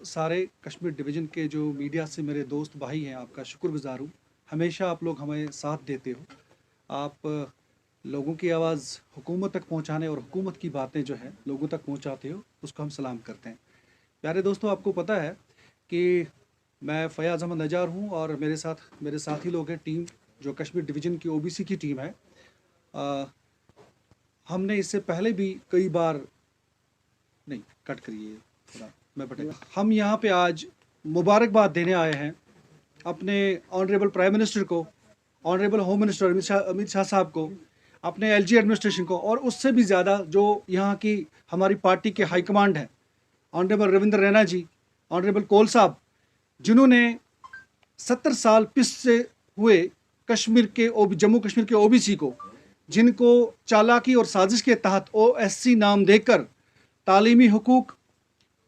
सारे कश्मीर डिवीज़न के जो मीडिया से मेरे दोस्त भाई हैं, आपका शुक्रगुज़ार हूँ। हमेशा आप लोग हमें साथ देते हो। आप लोगों की आवाज़ हुकूमत तक पहुँचाने और हुकूमत की बातें जो हैं लोगों तक पहुँचाते हो, उसको हम सलाम करते हैं। प्यारे दोस्तों, आपको पता है कि मैं फ़याज़ अहमद नज़ार हूँ और मेरे साथी लोग हैं, टीम जो कश्मीर डिवीज़न की ओबीसी की टीम है। अ, हमने इससे पहले भी कई बार नहीं, कट करिए थोड़ा, मैं बटेगा। हम यहाँ पे आज मुबारकबाद देने आए हैं अपने ऑनरेबल प्राइम मिनिस्टर को, honourable home minister Amit Shah साहब को, अपने एलजी एडमिनिस्ट्रेशन को, और उससे भी ज़्यादा जो यहाँ की हमारी पार्टी के हाईकमांड हैं, ऑनरेबल रविंद्र रैना जी, ऑनरेबल कोल साहब, जिन्होंने 70 साल पिस से हुए जम्मू कश्मीर के ओबीसी को, जिनको चालाकी और साजिश के तहत ओएससी नाम देकर तालीमी हुकूक,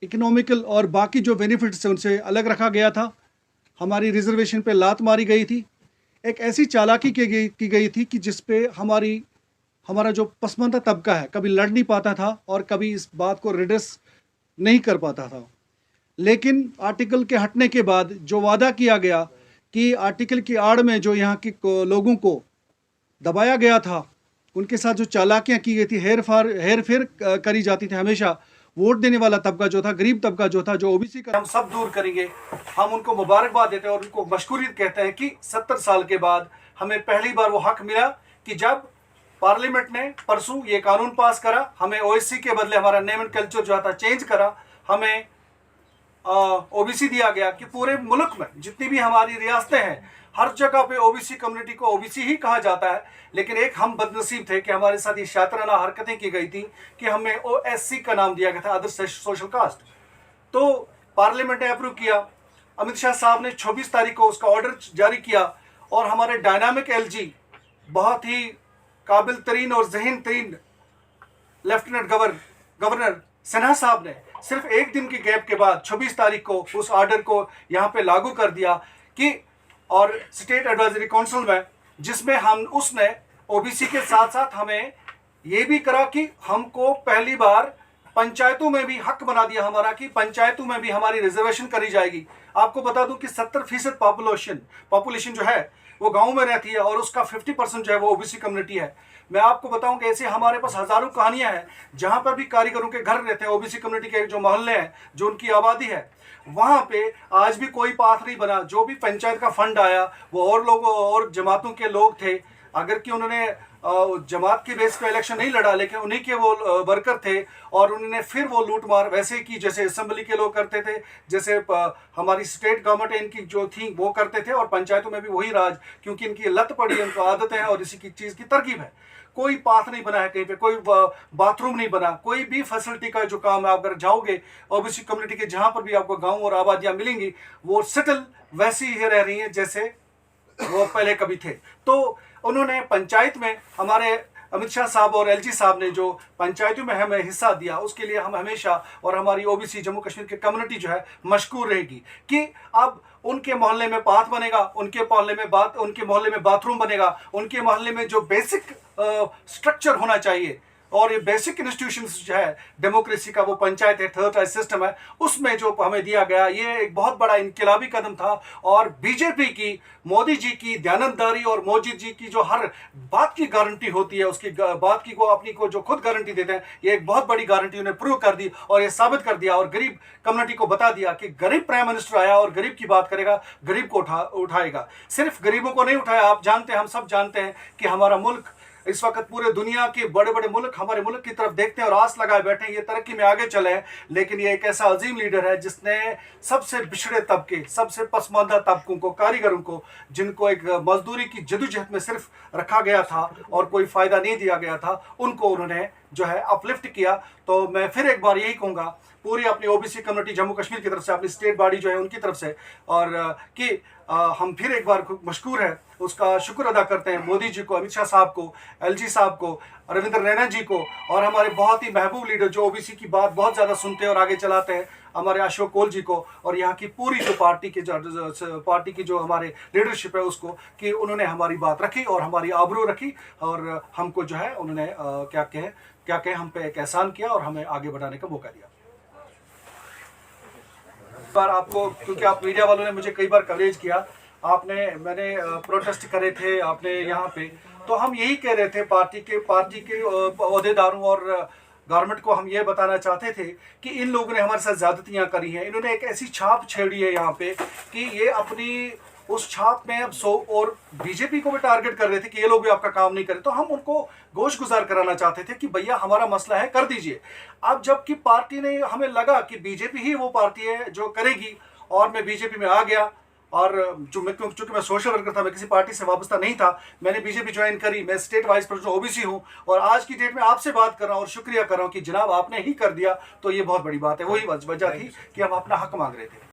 इकोनॉमिकल और बाकी जो बेनिफिट्स हैं उनसे अलग रखा गया था। हमारी रिजर्वेशन पे लात मारी गई थी। एक ऐसी चालाकी की गई थी कि जिस पे हमारा जो पसमानदा तबका है कभी लड़ नहीं पाता था और कभी इस बात को रिड्रेस नहीं कर पाता था। लेकिन आर्टिकल के हटने के बाद जो वादा किया गया कि आर्टिकल की आड़ में जो यहाँ के लोगों को दबाया गया था, उनके साथ जो चालाकियाँ की गई थी, हेर फेर करी जाती थी, हमेशा वोट देने वाला तबका जो था, गरीब तबका जो था, जो ओबीसी का, हम सब दूर करेंगे। हम उनको मुबारकबाद देते हैं और उनको मशकूरियत कहते हैं कि 70 साल के बाद हमें पहली बार वो हक मिला कि जब पार्लियामेंट ने परसों ये कानून पास करा, हमें ओएससी के बदले हमारा नेम एंड कल्चर जो था चेंज करा, हमें ओबीसी दिया गया कि पूरे मुल्क में जितनी भी हमारी रियासतें हैं हर जगह पे ओबीसी कम्युनिटी को ओबीसी ही कहा जाता है। लेकिन एक हम बदनसीब थे कि हमारे साथ ये शातिराना हरकतें की गई थी कि हमें ओएससी का नाम दिया गया था, अदर सोशल कास्ट। तो पार्लियामेंट ने अप्रूव किया, अमित शाह साहब ने 26 तारीख को उसका ऑर्डर जारी किया और हमारे डायनामिक एलजी, बहुत ही काबिल तरीन और जहीन तरीन लेफ्टिनेंट गवर्नर सिन्हा साहब ने सिर्फ एक दिन के गैप के बाद 26 तारीख को उस ऑर्डर को यहाँ पे लागू कर दिया कि, और स्टेट एडवाइजरी काउंसिल में, जिसमें उसने ओबीसी के साथ साथ हमें ये भी करा कि हमको पहली बार पंचायतों में भी हक बना दिया हमारा कि पंचायतों में भी हमारी रिजर्वेशन करी जाएगी। आपको बता दूं कि 70% पॉपुलेशन जो है वो गांव में रहती है और उसका 50% जो है वो ओबीसी कम्युनिटी है। मैं आपको बताऊं कि ऐसे हमारे पास हजारों कहानियां हैं जहां पर भी कारीगरों के घर रहते हैं, ओबीसी कम्युनिटी के जो मोहल्ले हैं, जो उनकी आबादी है, वहां पे आज भी कोई पाथ नहीं बना। जो भी पंचायत का फंड आया वो और लोगों और जमातों के लोग थे, अगर कि उन्होंने जमात के बेस पे इलेक्शन नहीं लड़ा, लेकिन उन्हीं के वो वर्कर थे और उन्होंने फिर वो लूट मार वैसे की जैसे असेंबली के लोग करते थे, जैसे हमारी स्टेट गवर्नमेंट इनकी जो थी वो करते थे, और पंचायतों में भी वही राज, क्योंकि इनकी लत पड़ी है, उनको आदतें हैं और इसी की चीज़ की तरकीब है। कोई पाथ नहीं बना है कहीं पे, कोई बाथरूम नहीं बना, कोई भी फैसिलिटी का जो काम है, आप अगर जाओगे ओबीसी कम्युनिटी के जहां पर भी आपको गांव और आबादियां मिलेंगी, वो सेटल वैसी ही रह रही हैं जैसे वो पहले कभी थे। तो उन्होंने पंचायत में, हमारे अमित शाह साहब और एलजी साहब ने जो पंचायतों में हमें हिस्सा दिया, उसके लिए हम हमेशा, और हमारी ओबीसी जम्मू कश्मीर की कम्युनिटी जो है मशकूर रहेगी कि अब उनके मोहल्ले में पाथ बनेगा, उनके मोहल्ले में बाथरूम बनेगा, उनके मोहल्ले में जो बेसिक स्ट्रक्चर होना चाहिए और ये बेसिक इंस्टीट्यूशंस जो है डेमोक्रेसी का, वो पंचायत है, थर्ड टायर सिस्टम है, उसमें जो हमें दिया गया, ये एक बहुत बड़ा इनकलाबी कदम था। और बीजेपी की, मोदी जी की दयानतदारी और मोदी जी की जो हर बात की गारंटी होती है, उसकी बात की को अपनी को जो खुद गारंटी देते हैं, ये एक बहुत बड़ी गारंटी उन्हें प्रूव कर दी और ये साबित कर दिया और गरीब कम्युनिटी को बता दिया कि गरीब प्राइम मिनिस्टर आया और गरीब की बात करेगा, गरीब को उठाएगा। सिर्फ गरीबों को नहीं उठाया, आप जानते हैं, हम सब जानते हैं कि हमारा मुल्क इस वक्त पूरे दुनिया के बड़े बड़े मुल्क हमारे मुल्क की तरफ देखते हैं और आस लगाए बैठे हैं ये तरक्की में आगे चले हैं। लेकिन ये एक ऐसा अजीम लीडर है जिसने सबसे पिछड़े तबके, सबसे पसमानदा तबकों को, कारीगरों को, जिनको एक मजदूरी की जदोजहद में सिर्फ रखा गया था और कोई फायदा नहीं दिया गया था, उनको उन्होंने जो है अपलिफ्ट किया। तो मैं फिर एक बार यही कहूँगा पूरी अपनी ओबीसी कम्युनिटी जम्मू कश्मीर की तरफ से, अपनी स्टेट बॉडी जो है उनकी तरफ से, और कि हम फिर एक बार मशकूर है, उसका शुक्र अदा करते हैं मोदी जी को, अमित शाह साहब को, एलजी साहब को, रविंद्र रैना जी को, और हमारे बहुत ही महबूब लीडर जो ओबीसी की बात बहुत ज़्यादा सुनते हैं और आगे चलाते हैं, हमारे अशोक कोल जी को, और यहाँ की पूरी जो पार्टी की जो हमारे लीडरशिप है उसको, कि उन्होंने हमारी बात रखी और हमारी आबरू रखी और हमको जो है उन्होंने क्या कहें हम पे एक एहसान किया और हमें आगे बढ़ाने का मौका दिया। बार आपको, क्योंकि आप मीडिया वालों ने मुझे कई बार कवरेज किया, मैंने प्रोटेस्ट करे थे आपने यहाँ पे, तो हम यही कह रहे थे पार्टी के ओहदेदारों और गवर्नमेंट को हम ये बताना चाहते थे कि इन लोगों ने हमारे साथ ज्यादतियाँ करी हैं। इन्होंने एक ऐसी छाप छेड़ी है यहाँ पे कि ये अपनी उस छाप में अब और बीजेपी को भी टारगेट कर रहे थे कि ये लोग भी आपका काम नहीं करें। तो हम उनको गोश गुजार कराना चाहते थे कि भैया हमारा मसला है, कर दीजिए। अब जबकि पार्टी ने, हमें लगा कि बीजेपी ही वो पार्टी है जो करेगी, और मैं बीजेपी में आ गया। और चूंकि मैं सोशल वर्कर था, मैं किसी पार्टी से वाबस्ता नहीं था, मैंने बीजेपी ज्वाइन करी। मैं स्टेट वाइस प्रेसिडेंट ओबीसी हूँ, और आज की डेट में आपसे बात कर रहा हूँ और शुक्रिया कर रहा हूँ कि जनाब आपने ही कर दिया। तो ये बहुत बड़ी बात है, वही वजह थी कि हम अपना हक मांग रहे थे।